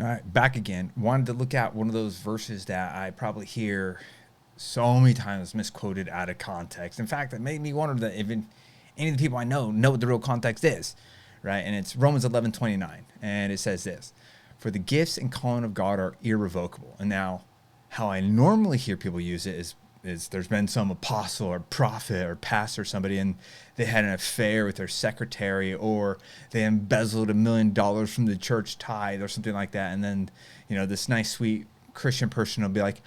All right, back again. Wanted to look at one of those verses that I probably hear so many times misquoted out of context. In fact, it made me wonder that even any of the people I know what the real context is, right? And it's Romans 11:29, and it says this: "For the gifts and calling of God are irrevocable." And now, how I normally hear people use it is there's been some apostle or prophet or pastor or somebody, and they had an affair with their secretary, or they embezzled $1 million from the church tithe or something like that. And then, this nice, sweet Christian person will be like,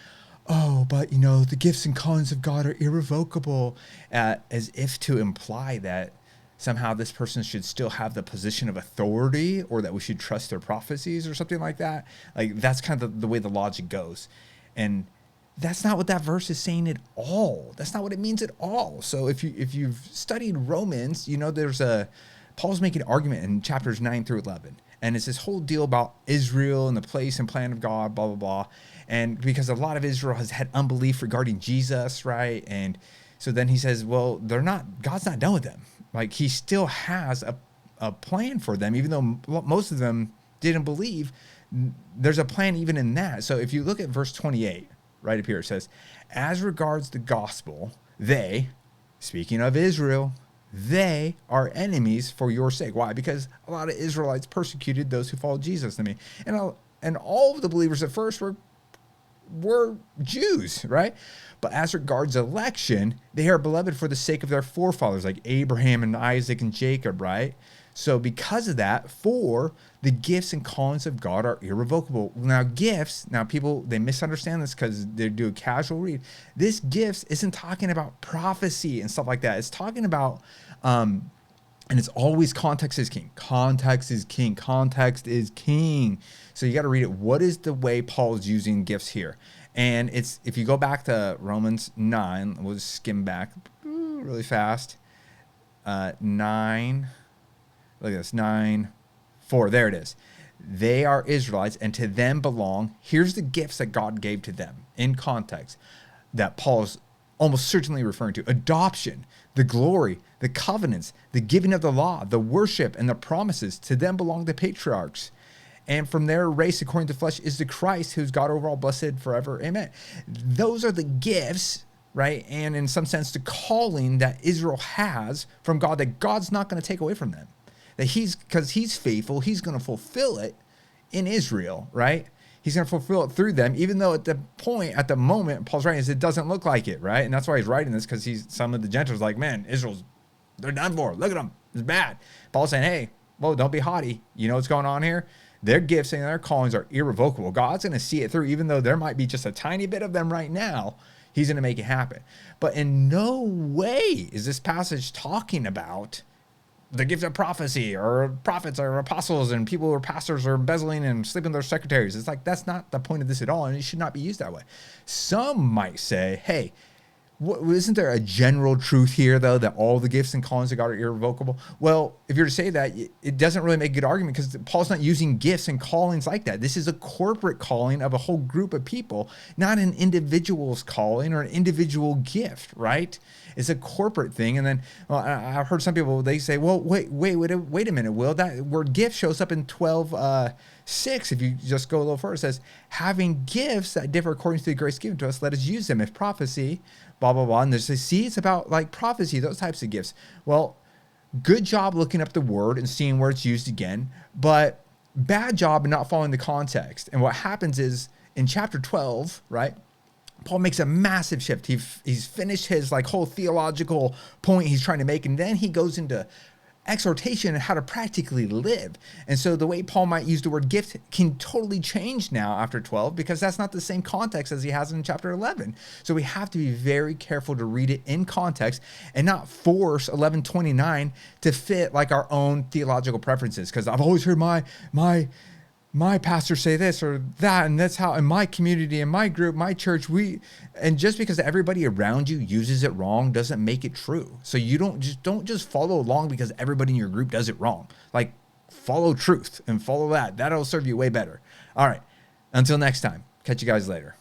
"Oh, but the gifts and callings of God are irrevocable," as if to imply that somehow this person should still have the position of authority, or that we should trust their prophecies or something like that. Like, that's kind of the way the logic goes. And that's not what that verse is saying at all. That's not what it means at all. So if you've studied Romans, Paul's making an argument in chapters 9 through 11. And it's this whole deal about Israel and the place and plan of God, blah, blah, blah. And because a lot of Israel has had unbelief regarding Jesus, right? And so then he says, well, God's not done with them. Like, he still has a plan for them, even though most of them didn't believe. There's a plan even in that. So if you look at verse 28, right up here, it says, "As regards the gospel, they," speaking of Israel, "they are enemies for your sake." Why? Because a lot of Israelites persecuted those who followed Jesus. And all of the believers at first were Jews, right? "But as regards election, they are beloved for the sake of their forefathers," like Abraham and Isaac and Jacob, right? So because of that, "for the gifts and callings of God are irrevocable." Now, gifts, people, they misunderstand this because they do a casual read. This gifts isn't talking about prophecy and stuff like that. It's talking about, and it's always context is king. Context is king. Context is king. So you got to read it. What is the way Paul's using gifts here? And it's, if you go back to Romans 9, we'll just skim back really fast. 9. Look at this, 9:4. There it is. "They are Israelites, and to them belong," here's the gifts that God gave to them in context that Paul's almost certainly referring to: "adoption, the glory, the covenants, the giving of the law, the worship, and the promises. To them belong the patriarchs. And from their race, according to flesh, is the Christ, who's God over all, blessed forever. Amen." Those are the gifts, right? And in some sense, the calling that Israel has from God, that God's not going to take away from them. That because he's faithful, he's going to fulfill it in Israel, right? He's going to fulfill it through them, even though at the moment, Paul's writing, it doesn't look like it, right? And that's why he's writing this, because some of the Gentiles like, man, they're done for. Look at them. It's bad. Paul's saying, hey, whoa, don't be haughty. You know what's going on here? Their gifts and their callings are irrevocable. God's going to see it through, even though there might be just a tiny bit of them right now. He's going to make it happen. But in no way is this passage talking about the gift of prophecy or prophets or apostles and people who are pastors or embezzling and sleeping with their secretaries. It's like, that's not the point of this at all, and it should not be used that way. Some might say, hey, isn't there a general truth here, though, that all the gifts and callings of God are irrevocable? Well, if you're to say that, it doesn't really make a good argument, because Paul's not using gifts and callings like that. This is a corporate calling of a whole group of people, not an individual's calling or an individual gift, right? It's a corporate thing. And then I've heard some people, they say, well, wait a minute, Will. That word gift shows up in 12:6. If you just go a little further, it says, having gifts that differ according to the grace given to us, let us use them. If prophecy, blah, blah, blah. And there's it's about like prophecy, those types of gifts. Well, good job looking up the word and seeing where it's used again, but bad job in not following the context. And what happens is in chapter 12, right, Paul makes a massive shift. He's finished his whole theological point he's trying to make, and then he goes into exhortation and how to practically live. And so the way Paul might use the word gift can totally change now after 12, because that's not the same context as he has in chapter 11. So we have to be very careful to read it in context and not force 11:29 to fit our own theological preferences. Because I've always heard my pastor say this or that, and that's how in my community, in my group, my church, and just because everybody around you uses it wrong doesn't make it true. So you don't just follow along because everybody in your group does it wrong. Follow truth and follow that. That'll serve you way better. All right. Until next time. Catch you guys later.